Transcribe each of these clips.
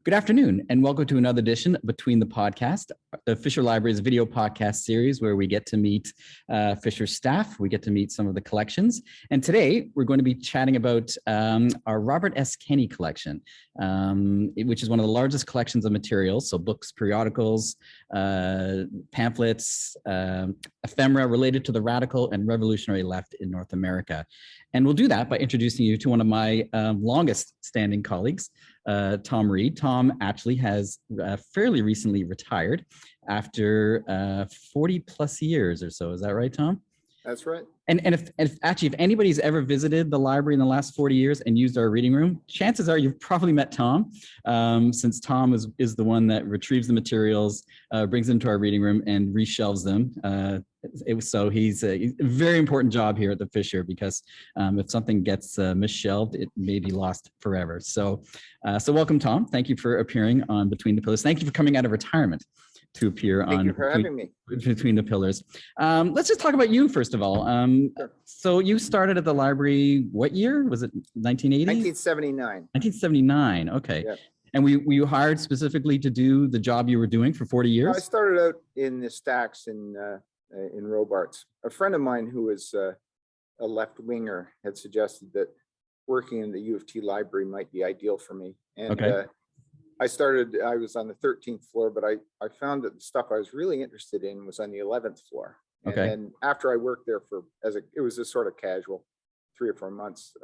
Good afternoon, and welcome to another edition of Between the Podcast, the Fisher Library's video podcast series where we get to meet Fisher staff, we get to meet some of the collections. And today we're going to be chatting about our Robert S. Kenney collection, which is one of the largest collections of materials, so books, periodicals, pamphlets, ephemera related to the radical and revolutionary left in North America. And we'll do that by introducing you to one of my longest standing colleagues, Tom Reid. Tom actually has fairly recently retired after 40 plus years or so. Is that right, Tom? That's right. And if anybody's ever visited the library in the last 40 years and used our reading room, chances are you've probably met Tom, since Tom is the one that retrieves the materials, brings them to our reading room and reshelves them. So he's a very important job here at the Fisher, because if something gets misshelved, it may be lost forever. So welcome, Tom. Thank you for appearing on Between the Pillars. Thank you for coming out of retirement to appear Thank you for having me. Between the Pillars. Let's just talk about you first of all. Sure. So you started at the library, what year? Was it 1980? 1979. 1979, okay. Yeah. And were you hired specifically to do the job you were doing for 40 years? I started out in the stacks in Robarts. A friend of mine who was a left-winger had suggested that working in the U of T library might be ideal for me. And okay. I was on the 13th floor, but I found that the stuff I was really interested in was on the 11th floor. And okay. then after I worked there it was a sort of casual 3 or 4 months,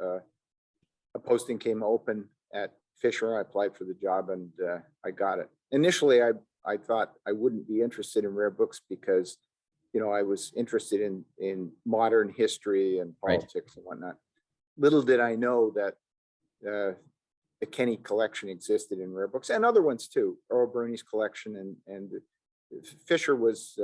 a posting came open at Fisher. I applied for the job and I got it. Initially, I thought I wouldn't be interested in rare books because, you know, I was interested in modern history and politics and whatnot. Little did I know that the Kenney collection existed in rare books and other ones too. Earl Bruni's collection and Fisher was,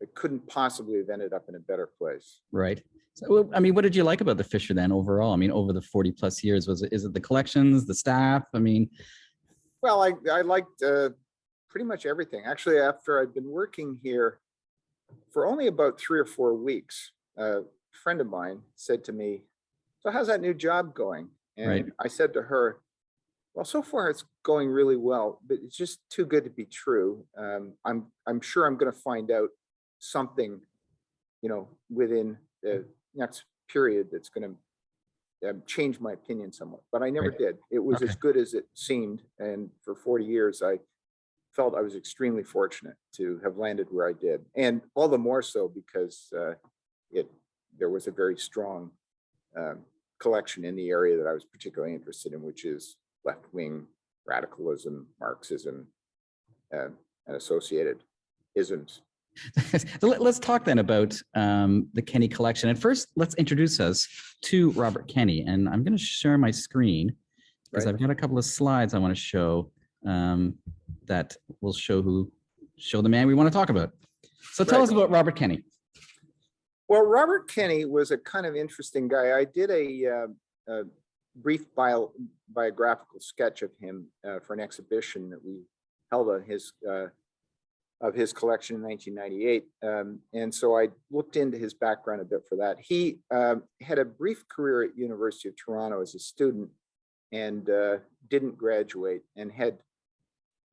it couldn't possibly have ended up in a better place. Right. So, I mean, what did you like about the Fisher then overall? I mean, over the 40 plus years, is it the collections, the staff? I mean, well, I liked pretty much everything. Actually, after I'd been working here for only about 3 or 4 weeks, a friend of mine said to me, "So how's that new job going?" And right. I said to her, "Well, so far it's going really well, but it's just too good to be true. I'm sure I'm going to find out something, you know, within the next period that's going to change my opinion somewhat." But I never right. did. It was as good as it seemed, and for 40 years, I felt I was extremely fortunate to have landed where I did, and all the more so because there was a very strong collection in the area that I was particularly interested in, which is left-wing radicalism, Marxism, and associated isms. So let's talk then about the Kenney collection. And first, let's introduce us to Robert Kenney. And I'm going to share my screen because I've got a couple of slides I want to show that will show the man we want to talk about. So tell us about Robert Kenney. Well, Robert Kenney was a kind of interesting guy. I did a brief biographical sketch of him for an exhibition that we held on of his collection in 1998. And so I looked into his background a bit for that. He had a brief career at University of Toronto as a student and didn't graduate and had,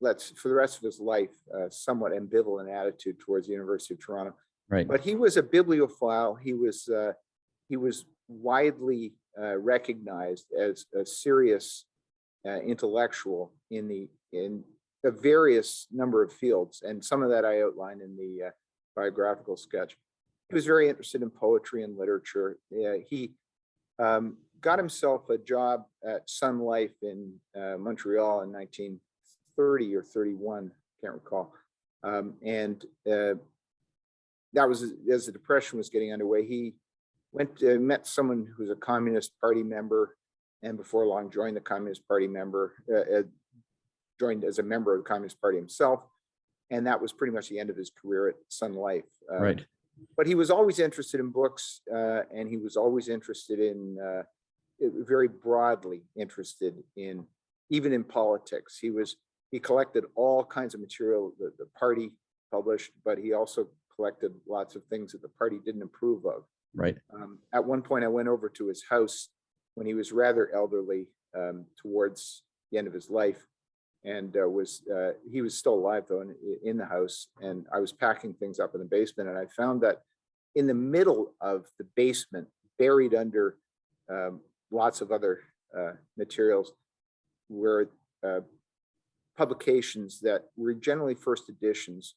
for the rest of his life, a somewhat ambivalent attitude towards the University of Toronto. Right. But he was a bibliophile. He was widely recognized as a serious intellectual in a various number of fields, and some of that I outlined in the biographical sketch. He was very interested in poetry and literature. He got himself a job at Sun Life in Montreal in 1930 or 31, can't recall, and that was as the Depression was getting underway. He met someone who was a Communist Party member, and before long joined the Communist Party joined as a member of the Communist Party himself, and that was pretty much the end of his career at Sun Life. Right. But he was always interested in books, and he was always interested very broadly interested in, even in politics. He collected all kinds of material that the party published, but he also collected lots of things that the party didn't approve of. Right. At one point, I went over to his house when he was rather elderly, towards the end of his life, and he was still alive though in the house. And I was packing things up in the basement, and I found that in the middle of the basement, buried under lots of other materials, were publications that were generally first editions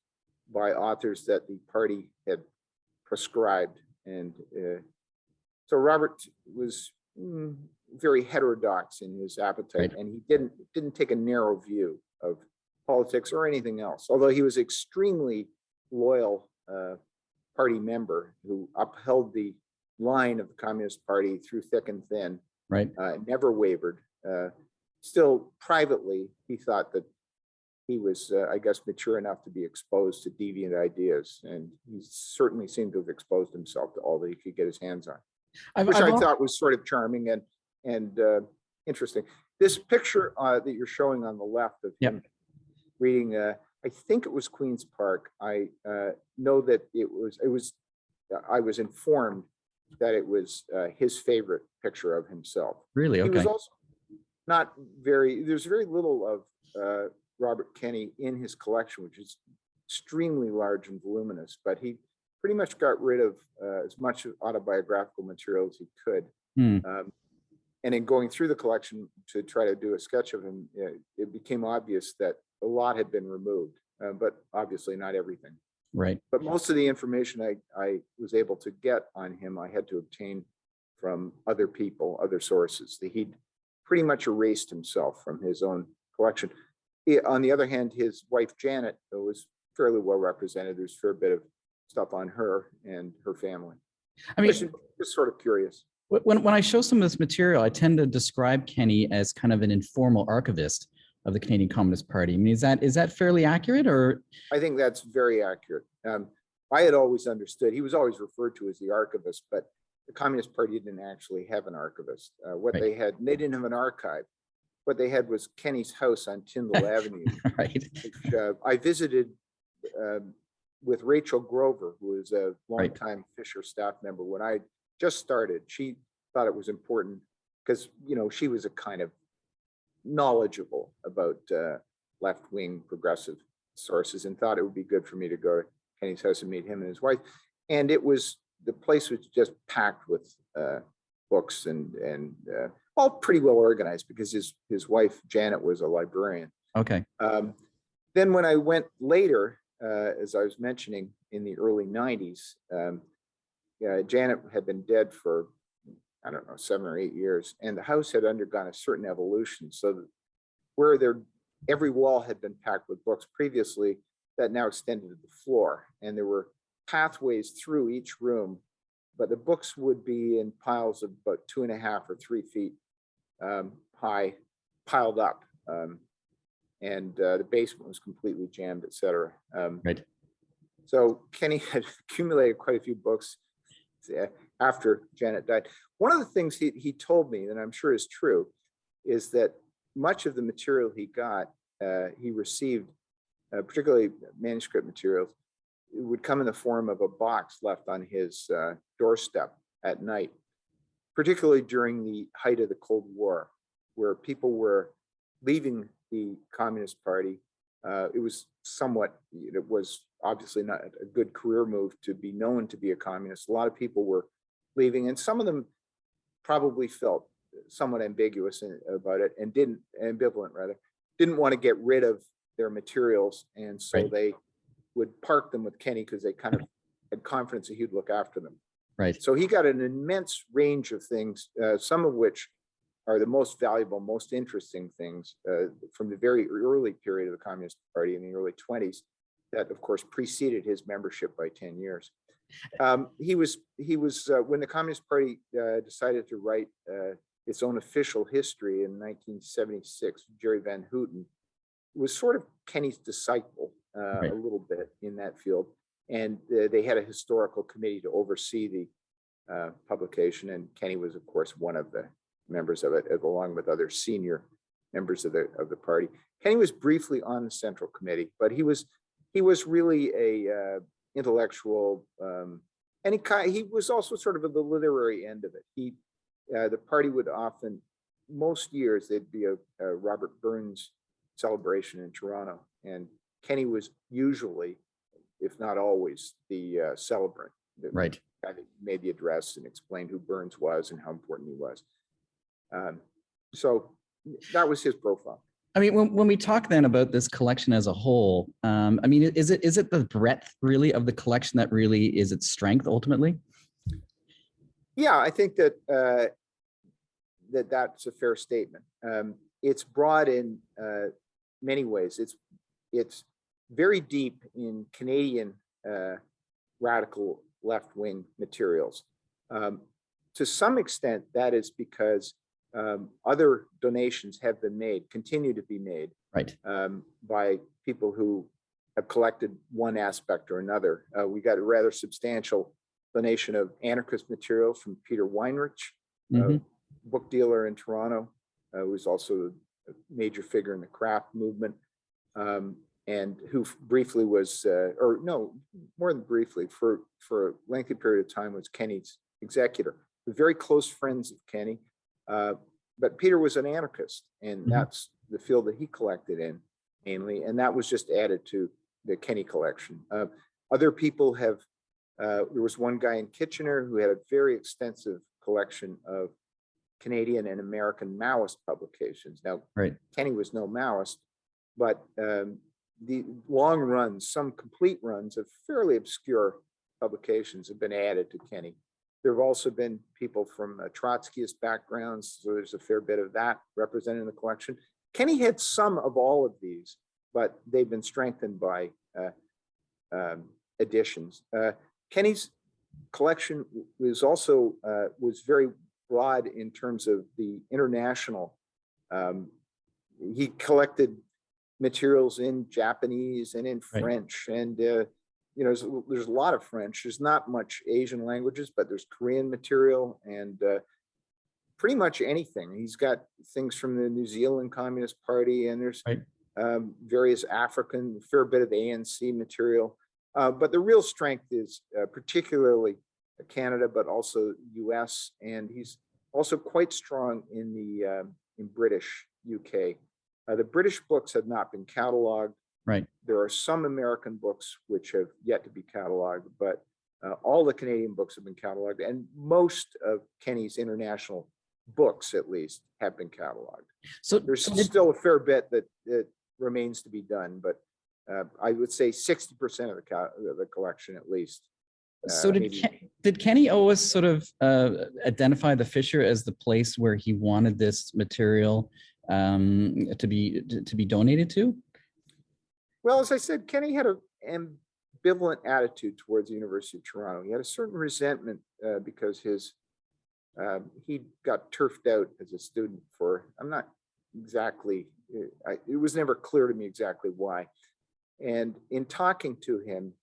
by authors that the party had prescribed. And so Robert was very heterodox in his appetite, and he didn't take a narrow view of politics or anything else, although he was extremely loyal party member who upheld the line of the Communist Party through thick and thin, never wavered. Still privately, he thought that he was, I guess, mature enough to be exposed to deviant ideas, and he certainly seemed to have exposed himself to all that he could get his hands on, which I thought was sort of charming and interesting. This picture that you're showing on the left of him reading, I think it was Queen's Park. I know that I was informed that it was his favorite picture of himself. Really? Okay. He was also there's very little of Robert Kenney in his collection, which is extremely large and voluminous, but he pretty much got rid of as much autobiographical material as he could. And in going through the collection to try to do a sketch of him, it became obvious that a lot had been removed, but obviously not everything. Right. But most of the information I was able to get on him, I had to obtain from other people, other sources. He'd pretty much erased himself from his own collection. On the other hand, his wife, Janet, was fairly well represented. There's a fair bit of stuff on her and her family. I mean, just sort of curious. When I show some of this material, I tend to describe Kenney as kind of an informal archivist of the Canadian Communist Party. I mean, is that fairly accurate, or? I think that's very accurate. I had always understood, he was always referred to as the archivist, but the Communist Party didn't actually have an archivist. They had, they didn't have an archive. What they had was Kenney's house on Tyndall Avenue, which I visited with Rachel Grover, who is a longtime Fisher staff member. When I just started, she thought it was important because, she was a kind of knowledgeable about left-wing progressive sources, and thought it would be good for me to go to Kenney's house and meet him and his wife. And the place was just packed with books and all pretty well organized, because his wife, Janet, was a librarian. Okay. Then when I went later, as I was mentioning, in the early 90s, Janet had been dead for, I don't know, 7 or 8 years, and the house had undergone a certain evolution. So that where every wall had been packed with books previously, that now extended to the floor, and there were pathways through each room, but the books would be in piles of about 2.5 or 3 feet high, piled up, and the basement was completely jammed, et cetera. So Kenney had accumulated quite a few books after Janet died. One of the things he told me, and I'm sure is true, is that much of the material he got, he received, particularly manuscript materials, it would come in the form of a box left on his doorstep at night, particularly during the height of the Cold War, where people were leaving the Communist Party. It was obviously not a good career move to be known to be a communist. A lot of people were leaving, and some of them probably felt somewhat ambiguous about it, and ambivalent rather, didn't want to get rid of their materials, and so they would park them with Kenney because they kind of had confidence that he'd look after them. So he got an immense range of things, some of which are the most valuable, most interesting things from the very early period of the Communist Party in the early 1920s, that of course preceded his membership by 10 years. He was when the Communist Party decided to write its own official history in 1976, Jerry Van Houten was sort of Kenney's disciple a little bit in that field. And they had a historical committee to oversee the publication. And Kenney was, of course, one of the members of it, along with other senior members of the party. Kenney was briefly on the Central Committee, but he was really a intellectual, and he was also sort of at the literary end of it. The party would often, most years, there'd be a Robert Burns celebration in Toronto. And Kenny was usually, if not always, the celebrant. Right. I think made the address and explained who Burns was and how important he was. So that was his profile. I mean, when we talk then about this collection as a whole, I mean, is it the breadth really of the collection that really is its strength ultimately? Yeah, I think that that's a fair statement. It's broad in many ways. It's very deep in Canadian radical left-wing materials. To some extent, that is because other donations have been made, continue to be made, right, by people who have collected one aspect or another. We got a rather substantial donation of anarchist material from Peter Weinrich, book dealer in Toronto, who was also a major figure in the craft movement, and who briefly was, or no, more than briefly, for a lengthy period of time was Kenny's executor. We're very close friends of Kenny, but Peter was an anarchist, and that's the field that he collected in mainly, and that was just added to the Kenny collection. Other people have, there was one guy in Kitchener who had a very extensive collection of Canadian and American Maoist publications. Now, right, Kenny was no Maoist, but the long runs, some complete runs of fairly obscure publications have been added to Kenny. There have also been people from Trotskyist backgrounds, so there's a fair bit of that represented in the collection. Kenny had some of all of these, but they've been strengthened by additions. Kenny's collection was also was very broad in terms of the international. He collected materials in Japanese and in French, and you know, there's a lot of French. There's not much Asian languages, but there's Korean material and pretty much anything. He's got things from the New Zealand Communist Party, and there's various African, a fair bit of ANC material. But the real strength is particularly Canada, but also US, and he's also quite strong in the in British UK. The British books have not been cataloged. Right. There are some American books which have yet to be cataloged, but all the Canadian books have been cataloged, and most of Kenny's international books, at least, have been cataloged. So there's still a fair bit that remains to be done, but I would say 60% of the collection, at least. So did Kenny always sort of identify the Fisher as the place where he wanted this material to be donated to? Well, as I said, Kenny had an ambivalent attitude towards the University of Toronto. He had a certain resentment because he got turfed out as a student for, I'm not exactly, it was never clear to me exactly why. And in talking to him,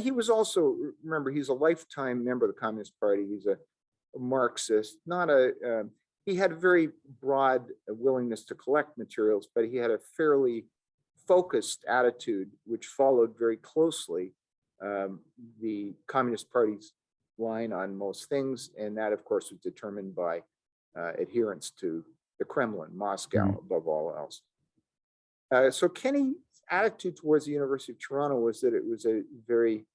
he was also, remember, he's a lifetime member of the Communist Party. He's a Marxist, he had a very broad willingness to collect materials, but he had a fairly focused attitude, which followed very closely the Communist Party's line on most things. And that, of course, was determined by adherence to the Kremlin, Moscow, above all else. So Kenny's attitude towards the University of Toronto was that it was a very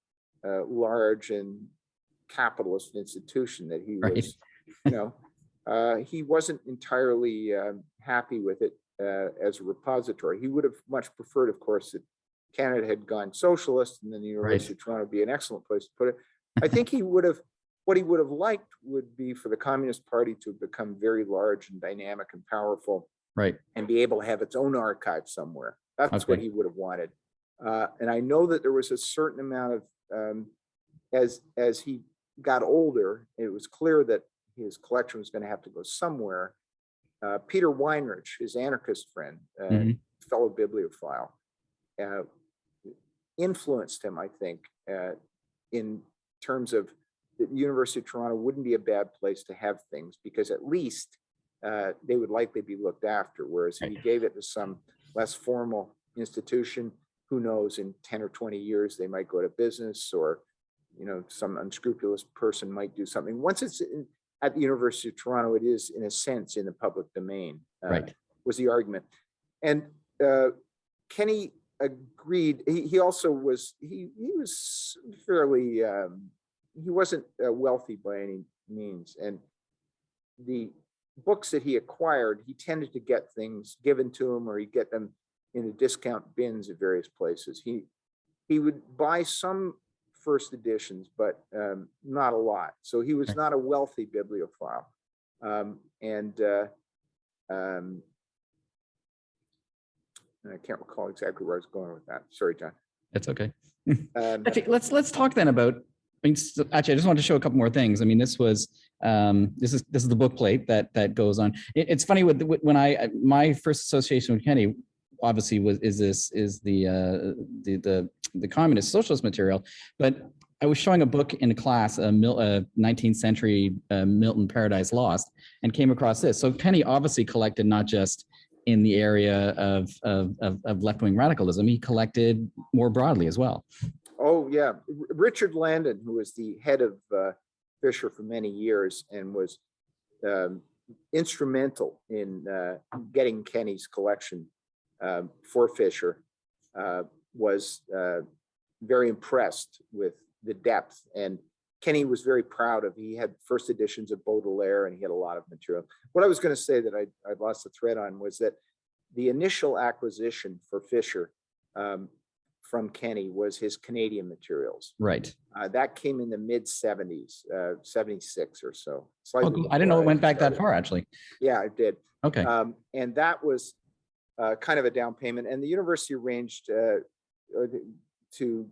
large and capitalist institution, that he was, you know, he wasn't entirely happy with it as a repository. He would have much preferred, of course, that Canada had gone socialist, and then the University of Toronto would be an excellent place to put it. I think he would have, what he would have liked would be for the Communist Party to become very large and dynamic and powerful, and be able to have its own archive somewhere. That's what he would have wanted. And I know that there was a certain amount of, as he got older, it was clear that his collection was going to have to go somewhere. Peter Weinrich, his anarchist friend, fellow bibliophile, influenced him, I think, in terms of the University of Toronto wouldn't be a bad place to have things, because at least they would likely be looked after, whereas if he gave it to some less formal institution, who knows, in 10 or 20 years, they might go to business, or, you know, some unscrupulous person might do something. Once it's at the University of Toronto, it is, in a sense, in the public domain, was the argument. And Kenny agreed. He also was, he was fairly, he wasn't wealthy by any means. And the books that he acquired, he tended to get things given to him, or he'd get them in the discount bins at various places. He would buy some first editions, but not a lot. So he was not a wealthy bibliophile. I can't recall exactly where I was going with that. Sorry, John. That's okay. Actually, let's talk then about. Actually, I just want to show a couple more things. I mean, this was this is the book plate that goes on. It's funny when my first association with Kenny obviously is the communist socialist material, but I was showing a book in a class, a 19th century Milton Paradise Lost, and came across this. So Kenny obviously collected not just in the area of left-wing radicalism, he collected more broadly as well. Oh yeah, Richard Landon, who was the head of Fisher for many years and was instrumental in getting Kenny's collection for Fisher, was very impressed with the depth. And Kenny was very proud of. He had first editions of Baudelaire, and he had a lot of material. What I was going to say that I lost the thread on was that the initial acquisition for Fisher from Kenny was his Canadian materials. Right. That came in the mid 70s, 76 or so. Oh, cool. I didn't know it went back that far, actually. Yeah, it did. Okay. And that was kind of a down payment. And the university arranged to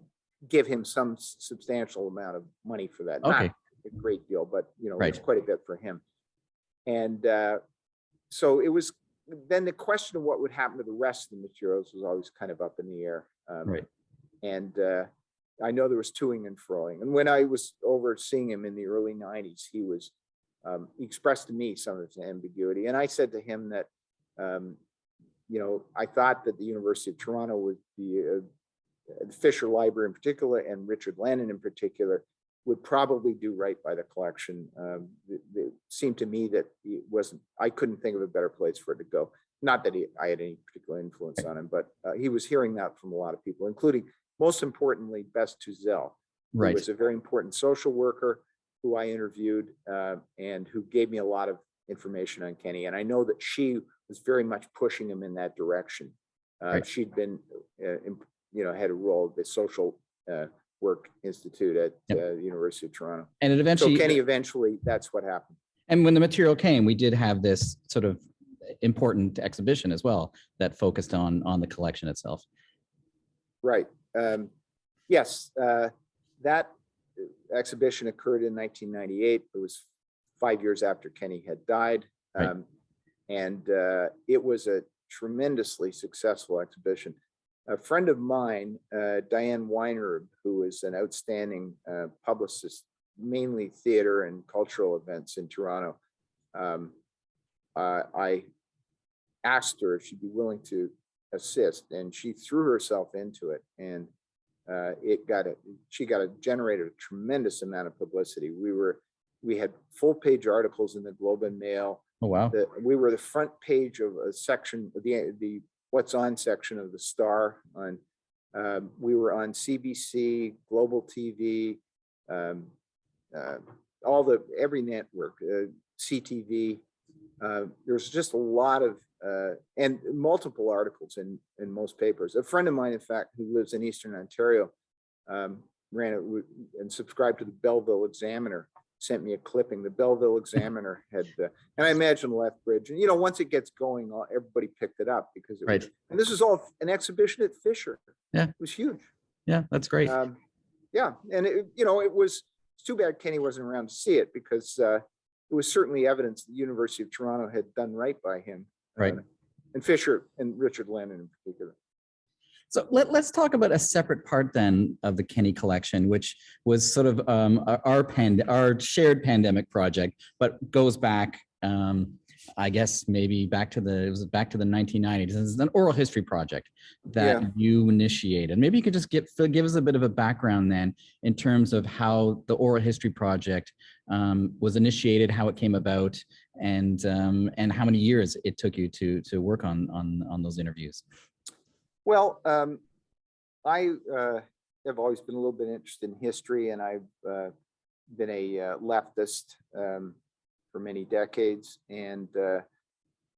give him some substantial amount of money for that. Okay. Not a great deal, but right. It was quite a bit for him. And so it was, then the question of what would happen to the rest of the materials was always kind of up in the air. Right. And I know there was toing and froing. And when I was overseeing him in the early 90s, he expressed to me some of his ambiguity. And I said to him that, I thought that the University of Toronto would be, the Fisher Library in particular, and Richard Landon in particular, would probably do right by the collection. It seemed to me that I couldn't think of a better place for it to go. Not that I had any particular influence on him, but he was hearing that from a lot of people, including, most importantly, Bess Tuzel, right, who was a very important social worker who I interviewed and who gave me a lot of information on Kenny. And I know that she was very much pushing him in that direction. Right. She'd been, had a role at the Social Work Institute at the University of Toronto. And it eventually, so Kenny eventually, that's what happened. And when the material came, we did have this sort of important exhibition as well that focused on the collection itself. Right. Yes, that exhibition occurred in 1998. It was 5 years after Kenny had died. Right. And it was a tremendously successful exhibition. A friend of mine, Diane Weinreb, who is an outstanding publicist, mainly theater and cultural events in Toronto, I asked her if she'd be willing to assist, and she threw herself into it, and she generated a tremendous amount of publicity. We had full page articles in the Globe and Mail. Oh wow! We were the front page of a section, the What's On section of the Star. We were on CBC, Global TV, every network, CTV. There's just a lot of and multiple articles in most papers. A friend of mine, in fact, who lives in Eastern Ontario, ran it and subscribed to the Belleville Examiner, sent me a clipping. The Belleville Examiner had, and I imagine Lethbridge, and once it gets going, everybody picked it up because it was, and this is all an exhibition at Fisher. Yeah, it was huge. Yeah, that's great. Yeah, and it's too bad Kenny wasn't around to see it, because it was certainly evidence the University of Toronto had done right by him. Right. And Fisher and Richard Landon in particular. So let's talk about a separate part then of the Kenny collection, which was sort of our shared pandemic project, but goes back, I guess maybe back to the 1990s. This is an oral history project that you initiated. Maybe you could just give us a bit of a background then in terms of how the oral history project was initiated, how it came about, and how many years it took you to work on those interviews. Well, I have always been a little bit interested in history, and I've been a leftist for many decades. And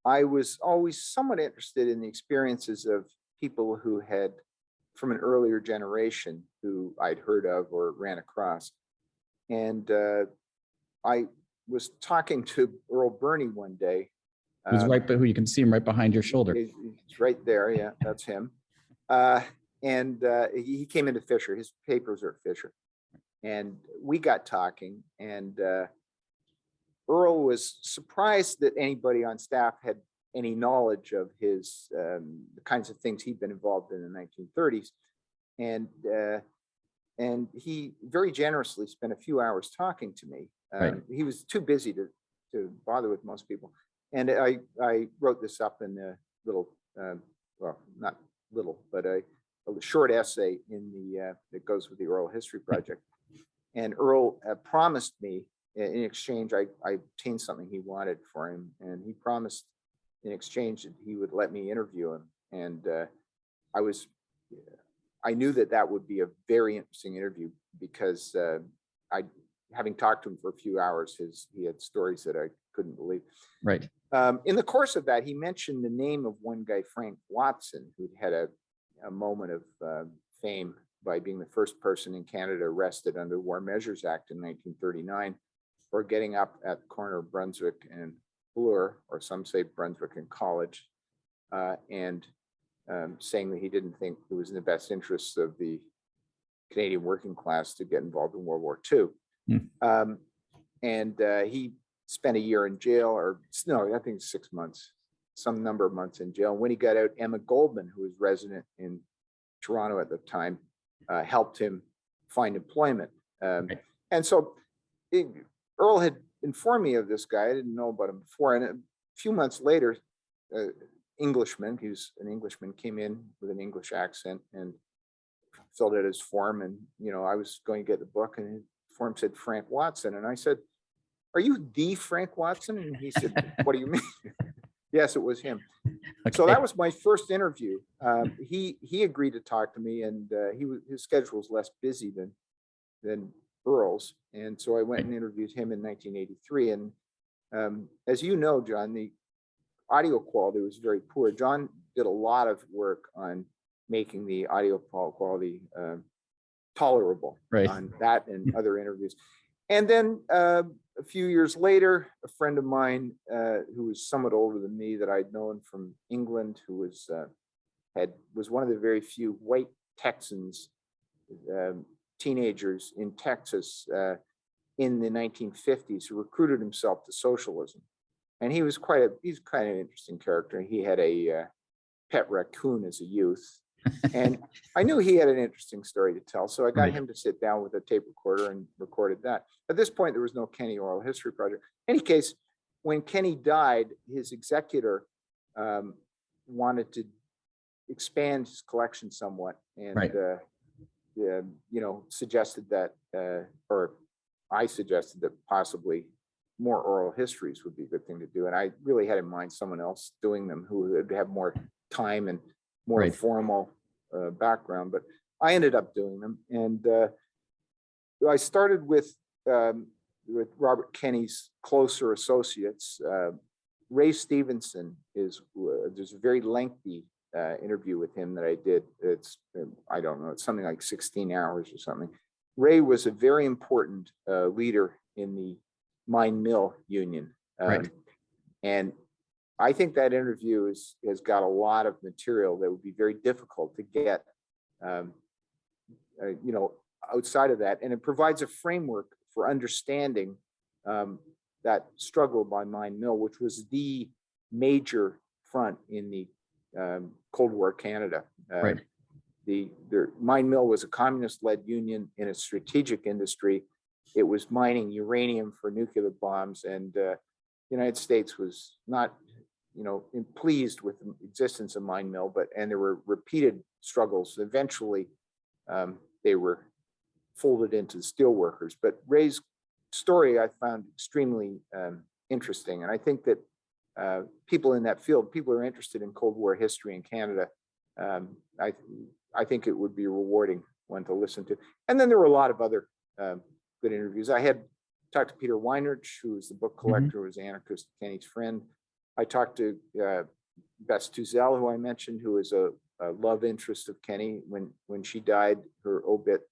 I was always somewhat interested in the experiences of people who had, from an earlier generation, who I'd heard of or ran across. And I was talking to Earl Birney one day. Who's right, but who you can see him right behind your shoulder. He's right there. Yeah, that's him. And he came into Fisher. His papers are at Fisher. And we got talking, and Earl was surprised that anybody on staff had any knowledge of his the kinds of things he'd been involved in the 1930s. And he very generously spent a few hours talking to me. Right. He was too busy to bother with most people. And I wrote this up in a little, well, not little, but a short essay in the that goes with the Oral History Project. And Earl promised me in exchange, I obtained something he wanted for him, and he promised in exchange that he would let me interview him. And I knew that would be a very interesting interview, because having talked to him for a few hours, he had stories that I couldn't believe. Right. In the course of that, he mentioned the name of one guy, Frank Watson, who had a moment of fame by being the first person in Canada arrested under the War Measures Act in 1939 for getting up at the corner of Brunswick and Bloor, or some say Brunswick and College, and saying that he didn't think it was in the best interests of the Canadian working class to get involved in World War II. And he spent a year in jail, or no, I think 6 months, some number of months in jail. When he got out, Emma Goldman, who was resident in Toronto at the time, helped him find employment. And so Earl had informed me of this guy. I didn't know about him before. And a few months later, Englishman, he's an Englishman, came in with an English accent and filled out his form. And, you know, I was going to get the book, and his form said Frank Watson. And I said, "Are you the Frank Watson?" And he said, "What do you mean?" Yes, it was him. Okay. So that was my first interview. He agreed to talk to me, and his schedule was less busy than Earl's. And so I went and interviewed him in 1983. And as you know, John, the audio quality was very poor. John did a lot of work on making the audio quality tolerable, right, on that and other interviews. And then a few years later, a friend of mine who was somewhat older than me, that I'd known from England, who was one of the very few white Texans, teenagers in Texas in the 1950s, who recruited himself to socialism. And he's kind of an interesting character. He had a pet raccoon as a youth. And I knew he had an interesting story to tell. So I got him to sit down with a tape recorder and recorded that. At this point, there was no Kenny Oral History Project. In any case, when Kenny died, his executor wanted to expand his collection somewhat, and suggested that, or I suggested that possibly more oral histories would be a good thing to do. And I really had in mind someone else doing them who would have more time and more formal background, but I ended up doing them. And I started with Robert Kenny's closer associates. Ray Stevenson there's a very lengthy interview with him that I did. It's, I don't know, it's something like 16 hours or something. Ray was a very important leader in the mine mill union. And I think that interview has got a lot of material that would be very difficult to get, outside of that. And it provides a framework for understanding that struggle by mine mill, which was the major front in the Cold War Canada. The mine mill was a communist-led union in a strategic industry. It was mining uranium for nuclear bombs, and the United States was not, pleased with the existence of mine mill, and there were repeated struggles. Eventually, they were folded into the steelworkers. But Ray's story I found extremely interesting, and I think that people in that field, people who are interested in Cold War history in Canada, I think it would be a rewarding one to listen to. And then there were a lot of other good interviews. I had talked to Peter Weinrich, who was the book collector, who was Anarchist, Kenny's friend. I talked to Bess Tuzel, who I mentioned, who was a love interest of Kenny. When she died, her obit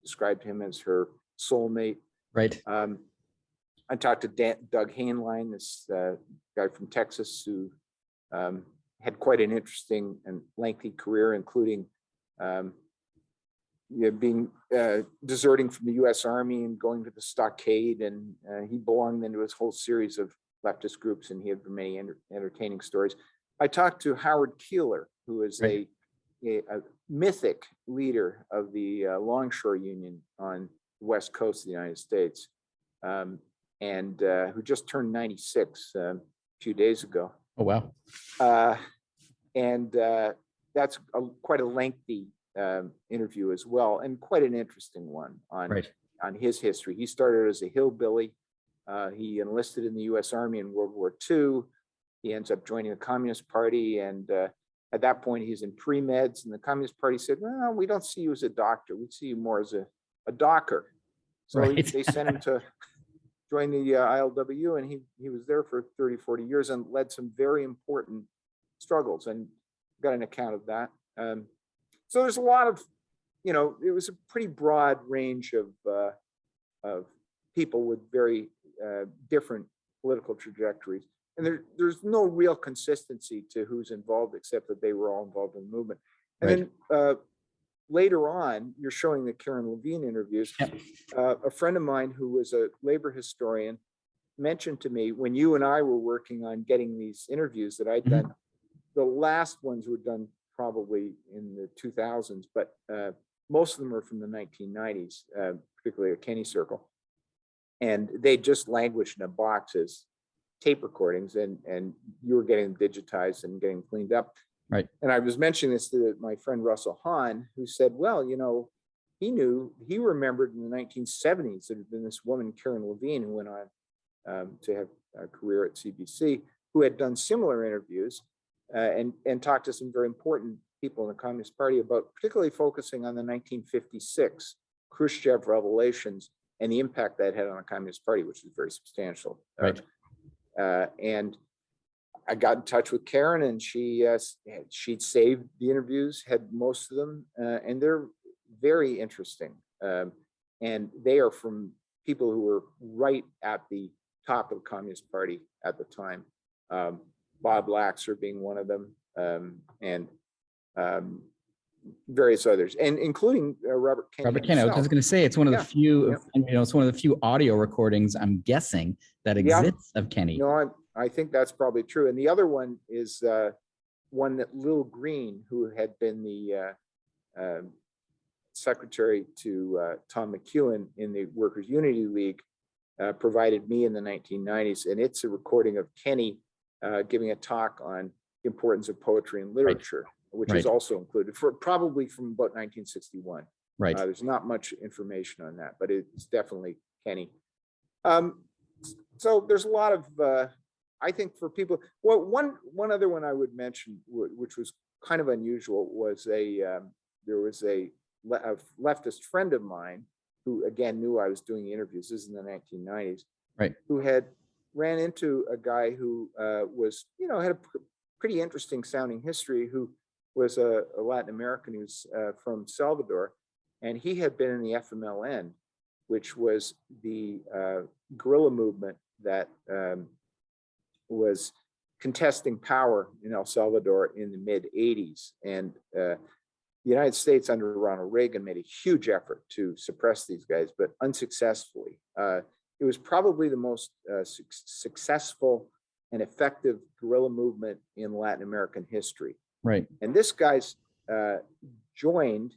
described him as her soulmate. Right. I talked to Doug Hainline, this guy from Texas, who had quite an interesting and lengthy career, including being deserting from the U.S. Army and going to the stockade, and he belonged into his whole series of leftist groups, and he had many entertaining stories. I talked to Howard Keeler, who is a mythic leader of the Longshore Union on the West Coast of the United States, and who just turned 96 a few days ago. Oh, wow. And that's quite a lengthy interview as well, and quite an interesting one on his history. He started as a hillbilly. He enlisted in the U.S. Army in World War II. He ends up joining the Communist Party, and at that point he's in pre-meds, and the Communist Party said, well, we don't see you as a doctor, we see you more as a docker. So they sent him to join the ILW, and he was there for 30, 40 years and led some very important struggles, and got an account of that. So there's a lot of, it was a pretty broad range of people with very different political trajectories. And there's no real consistency to who's involved, except that they were all involved in the movement. And then later on, you're showing the Karen Levine interviews. A friend of mine who was a labor historian mentioned to me, when you and I were working on getting these interviews that I'd done, the last ones were done probably in the 2000s, but most of them are from the 1990s, particularly a Kenny Circle. And they just languished in a box as tape recordings, and you were getting them digitized and getting cleaned up. Right. And I was mentioning this to my friend Russell Hahn, who said, well, he remembered in the 1970s there had been this woman, Karen Levine, who went on to have a career at CBC, who had done similar interviews and talked to some very important people in the Communist Party about particularly focusing on the 1956 Khrushchev revelations and the impact that had on the Communist Party, which was very substantial. Right. And I got in touch with Karen, and she'd saved the interviews, had most of them, and they're very interesting. And they are from people who were right at the top of the Communist Party at the time. Bob Laxer being one of them, and various others, and including Robert Kenny. Robert Kenny. I was going to say, it's one of the few, it's one of the few audio recordings, I'm guessing, that exists of Kenny. I think that's probably true. And the other one is one that Lil Green, who had been the secretary to Tom McEwen in the Workers' Unity League, provided me in the 1990s. And it's a recording of Kenny giving a talk on the importance of poetry and literature, which is also included probably from about 1961. Right. There's not much information on that, but it's definitely Kenny. So there's a lot of, I think for people, well, one other one I would mention, which was kind of unusual, was there was a leftist friend of mine who, again, knew I was doing interviews, this is in the 1990s, who had ran into a guy who was, had a pretty interesting sounding history, who was a Latin American who's from Salvador, and he had been in the FMLN, which was the guerrilla movement that was contesting power in El Salvador in the mid 80s. And the United States under Ronald Reagan made a huge effort to suppress these guys, but unsuccessfully. It was probably the most successful and effective guerrilla movement in Latin American history. Right. And this guy's joined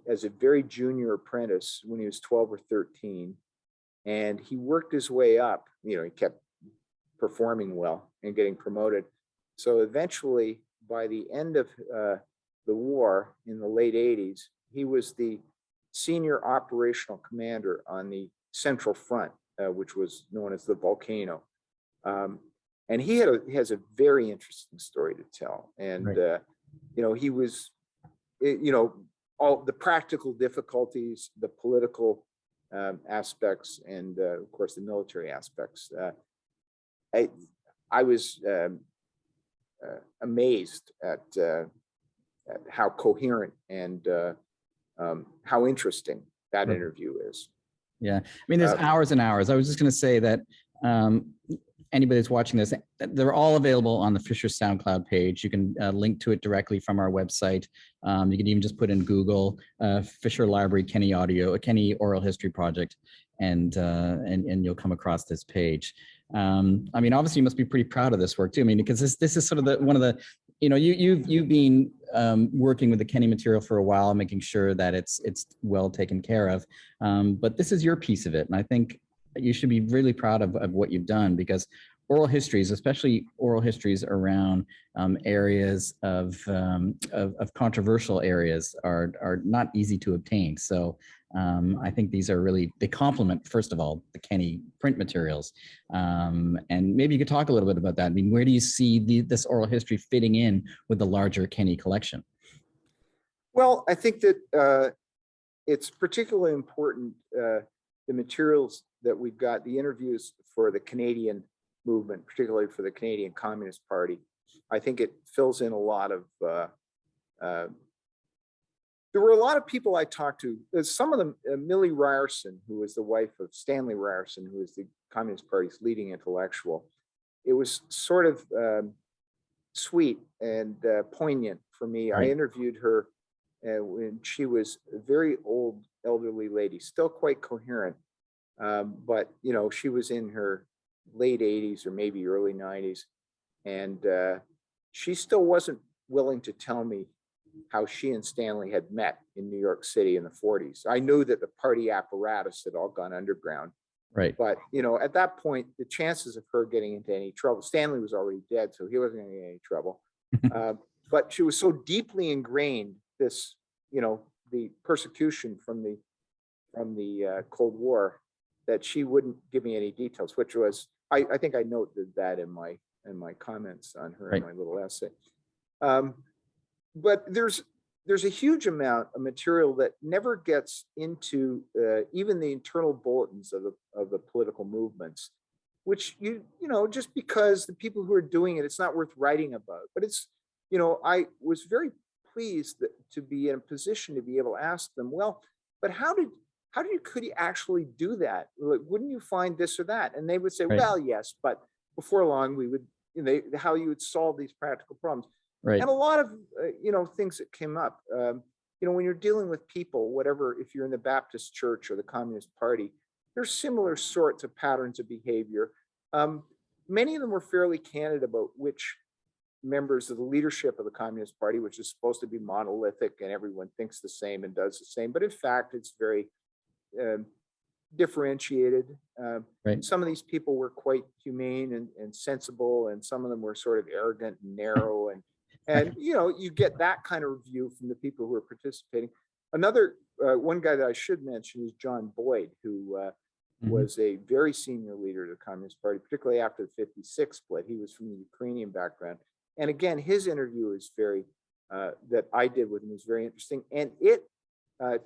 as a very junior apprentice when he was 12 or 13. And he worked his way up, he kept performing well and getting promoted. So eventually, by the end of the war in the late 80s, he was the senior operational commander on the Central Front, which was known as the Volcano. And he has a very interesting story to tell. And he was, all the practical difficulties, the political aspects, and of course the military aspects. I was amazed at how coherent and how interesting that interview is. Yeah, I mean, there's hours and hours. I was just going to say that anybody that's watching this, they're all available on the Fisher SoundCloud page. You can link to it directly from our website. You can even just put in Google Fisher Library Kenny Audio, a Kenny Oral History Project, and you'll come across this page. I mean, obviously, you must be pretty proud of this work too. I mean, because this is sort of one of the, you've been working with the Kenny material for a while, making sure that it's well taken care of. But this is your piece of it, and I think you should be really proud of what you've done, because oral histories, especially oral histories around areas of controversial areas, are not easy to obtain. So I think these are really, they complement, first of all, the Kenny print materials. And maybe you could talk a little bit about that. I mean, where do you see this oral history fitting in with the larger Kenny collection? Well, I think that it's particularly important, the materials that we've got, the interviews for the Canadian movement, particularly for the Canadian Communist Party. I think it fills in a lot of, there were a lot of people I talked to, some of them, Millie Ryerson, who was the wife of Stanley Ryerson, who was the Communist Party's leading intellectual. It was sort of sweet and poignant for me. Right. I interviewed her when she was a very old, elderly lady, still quite coherent. But, she was in her late 80s or maybe early 90s. And she still wasn't willing to tell me how she and Stanley had met in New York City in the 40s. I knew that the party apparatus had all gone underground. Right. But, at that point, the chances of her getting into any trouble, Stanley was already dead, so he wasn't going to get any trouble. But she was so deeply ingrained, this, the persecution from the Cold War, that she wouldn't give me any details, which was, I think I noted that in my comments on her, right, in my little essay. But there's a huge amount of material that never gets into even the internal bulletins of the political movements, which just because the people who are doing it, it's not worth writing about. But it's, I was very pleased to be in a position to be able to ask them, well, but could you actually do that? Wouldn't you find this or that? And they would say, right, well, yes, but before long we would, how you would solve these practical problems. Right. And a lot of, things that came up, when you're dealing with people, whatever, if you're in the Baptist Church or the Communist Party, there's similar sorts of patterns of behavior. Many of them were fairly candid about which members of the leadership of the Communist Party, which is supposed to be monolithic and everyone thinks the same and does the same. But in fact, it's very differentiated. Right. Some of these people were quite humane and sensible, and some of them were sort of arrogant and narrow. And you get that kind of view from the people who are participating. Another one guy that I should mention is John Boyd, who was a very senior leader of the Communist Party, particularly after the 56 split. He was from the Ukrainian background. And again, his interview is very, that I did with him, was very interesting. And it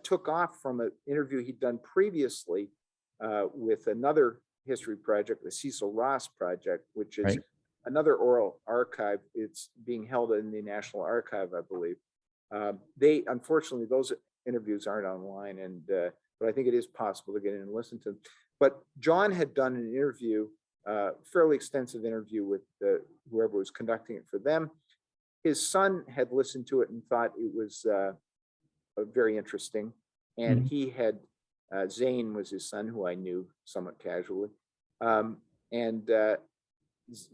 took off from an interview he'd done previously with another history project, the Cecil Ross Project, which is right, another oral archive. It's being held in the National Archive, I believe. Unfortunately, those interviews aren't online, but I think it is possible to get in and listen to them. But John had done an interview, fairly extensive interview with whoever was conducting it for them. His son had listened to it and thought it was very interesting. And he had, Zane was his son, who I knew somewhat casually. And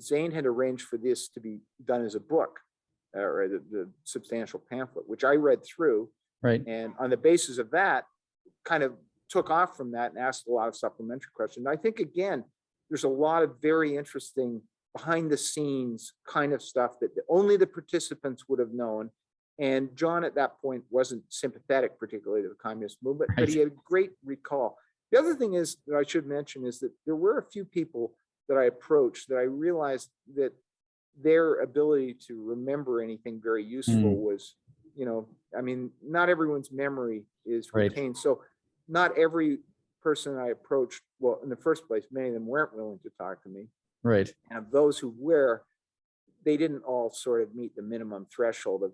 Zane had arranged for this to be done as a book, or the substantial pamphlet, which I read through. Right. And on the basis of that, kind of took off from that and asked a lot of supplementary questions. I think, again, there's a lot of very interesting behind the scenes kind of stuff that only the participants would have known. And John at that point wasn't sympathetic particularly to the communist movement, right, but he had a great recall. The other thing is that I should mention is that there were a few people that I approached that I realized that their ability to remember anything very useful was, I mean, not everyone's memory is retained. So not every person I approached, well, in the first place, many of them weren't willing to talk to me. Right. And of those who were, they didn't all sort of meet the minimum threshold of,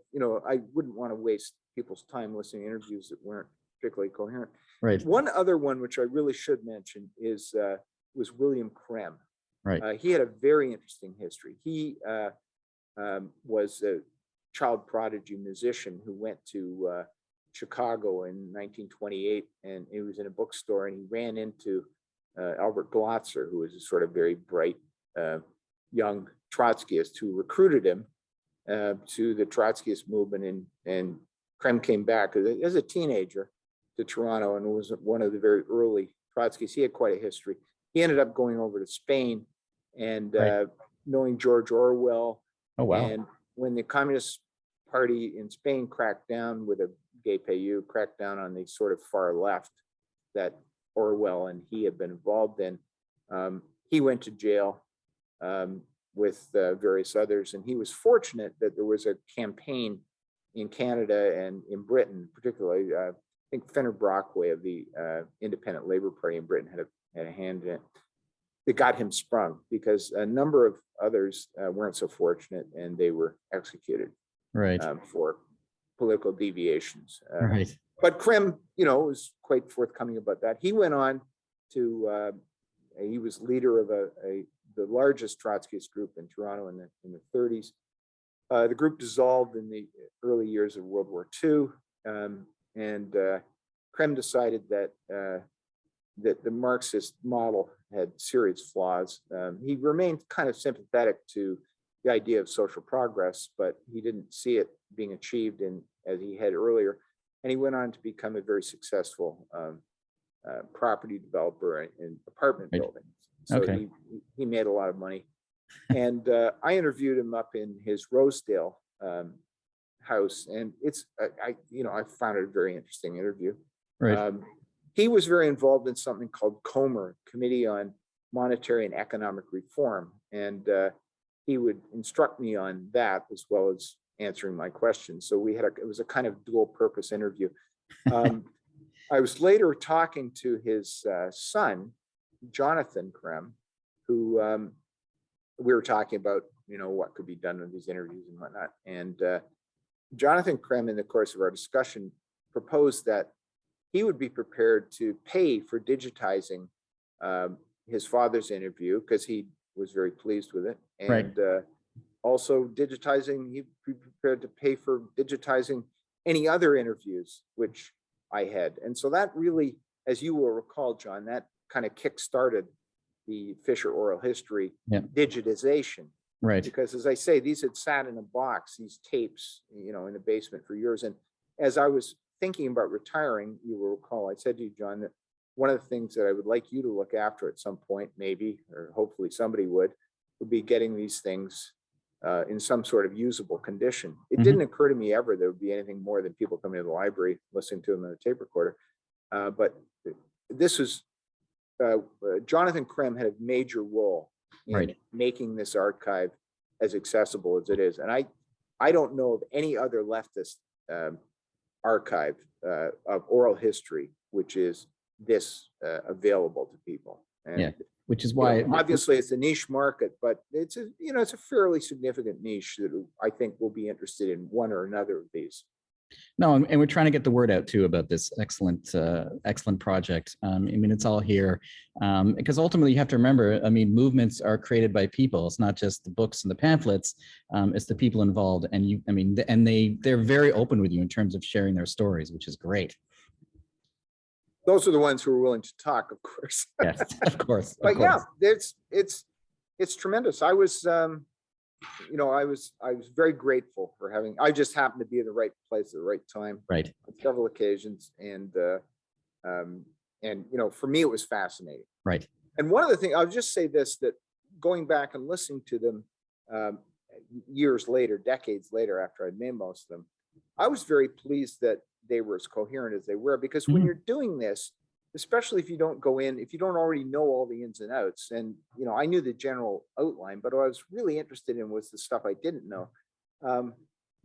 I wouldn't want to waste people's time listening to interviews that weren't particularly coherent. Right. One other one, which I really should mention, was William Krem. Right. He had a very interesting history. He was a child prodigy musician who went to Chicago in 1928, and he was in a bookstore, and he ran into Albert Glotzer, who was a sort of very bright young Trotskyist who recruited him to the Trotskyist movement, and Krem came back as a teenager to Toronto and was one of the very early Trotskyists. He had quite a history. He ended up going over to Spain and knowing George Orwell. Oh, wow. And when the Communist Party in Spain cracked down with a gay PAYU, cracked down on the sort of far left that Orwell and he had been involved in, he went to jail with various others. And he was fortunate that there was a campaign in Canada and in Britain, particularly, I think Fenner Brockway of the Independent Labour Party in Britain had a hand in it. It got him sprung because a number of others weren't so fortunate, and they were executed for political deviations. Right. But Krem, was quite forthcoming about that. He went on to, he was leader of the largest Trotskyist group in Toronto in the 30s. The group dissolved in the early years of World War II, and Krem decided that the Marxist model had serious flaws. He remained kind of sympathetic to the idea of social progress, but he didn't see it being achieved as he had earlier. And he went on to become a very successful property developer in apartment buildings. So he made a lot of money. And I interviewed him up in his Rosedale house, and I found it a very interesting interview. Right. He was very involved in something called COMER, Committee on Monetary and Economic Reform, and he would instruct me on that as well as answering my questions. So it was a kind of dual purpose interview. I was later talking to his son, Jonathan Krem, who we were talking about, what could be done with these interviews and whatnot. And Jonathan Krem, in the course of our discussion, proposed that he would be prepared to pay for digitizing his father's interview because he was very pleased with it. And also digitizing, he'd be prepared to pay for digitizing any other interviews which I had. And so that really, as you will recall, John, that kind of kick-started the Fisher oral history digitization. Right. Because as I say, these had sat in a box, these tapes, in the basement for years. And as I was thinking about retiring, you will recall, I said to you, John, that one of the things that I would like you to look after at some point, maybe, or hopefully somebody would be getting these things in some sort of usable condition. It didn't occur to me ever there would be anything more than people coming to the library, listening to them on a tape recorder. But this was, Jonathan Krem had a major role in making this archive as accessible as it is. And I don't know of any other leftist archive of oral history which is this available to people. And, which is why obviously it's a niche market, but it's a fairly significant niche that I think will be interested in one or another of these. No, and we're trying to get the word out too about this excellent project. I mean, it's all here because ultimately you have to remember, I mean, movements are created by people. It's not just the books and the pamphlets. It's the people involved, and they're very open with you in terms of sharing their stories, which is great. Those are the ones who are willing to talk, of course. Yes, of course. But yeah, it's tremendous. I was very grateful for having. I just happened to be in the right place at the right time, right, on several occasions, and for me it was fascinating. Right. And one of the things I'll just say this: that going back and listening to them years later, decades later, after I'd made most of them, I was very pleased that they were as coherent as they were, because when you're doing this, especially if you don't go in, if you don't already know all the ins and outs. And, you know, I knew the general outline, but what I was really interested in was the stuff I didn't know.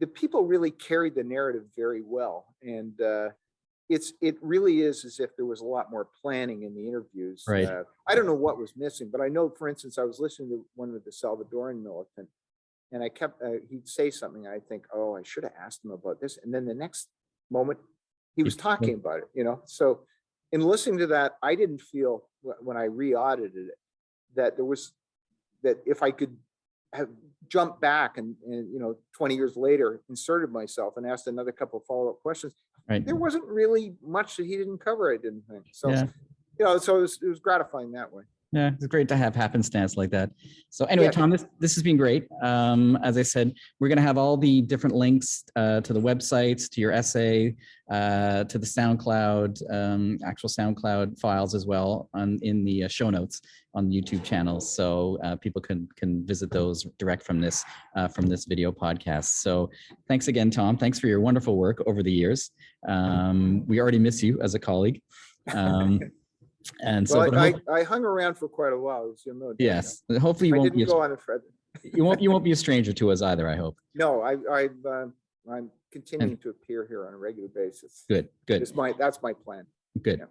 The people really carried the narrative very well. And it really is as if there was a lot more planning in the interviews. Right. I don't know what was missing, but I know, for instance, I was listening to one with the Salvadoran militant, and I kept, he'd say something, and I think, oh, I should have asked him about this. And then the next moment, he was talking about it, you know? So in listening to that, I didn't feel, when I re-audited it, that there was, that if I could have jumped back and you know, 20 years later, inserted myself and asked another couple of follow-up questions, Right. there wasn't really much that he didn't cover, I didn't think. So, Yeah. you know, so it was gratifying that way. Yeah, it's great to have happenstance like that. So anyway, Yeah. Tom, this has been great. As I said, we're going to have all the different links to the websites, to your essay, to the SoundCloud, actual SoundCloud files as well in the show notes on the YouTube channel. So people can visit those direct from this video podcast. So thanks again, Tom. Thanks for your wonderful work over the years. We already miss you as a colleague. And so, well, I hung around for quite a while, as you'll know. Yes, hopefully you won't be. Go on a thread. You won't be a stranger to us either, I hope. No, I'm continuing to appear here on a regular basis. Good. That's my plan. Good. Yeah.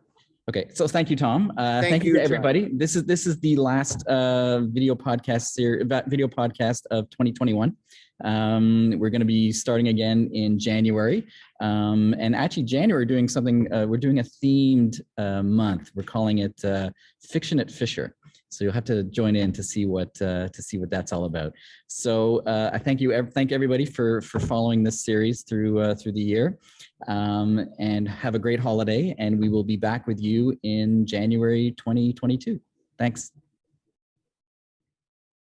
Okay, so thank you, Tom. Thank you to everybody. John. This is the last video podcast of 2021. We're going to be starting again in January, and actually January doing something. We're doing a themed month. We're calling it Fiction at Fisher. So you'll have to join in to see what that's all about. So I thank everybody for following this series through the year, and have a great holiday. And we will be back with you in January 2022. Thanks.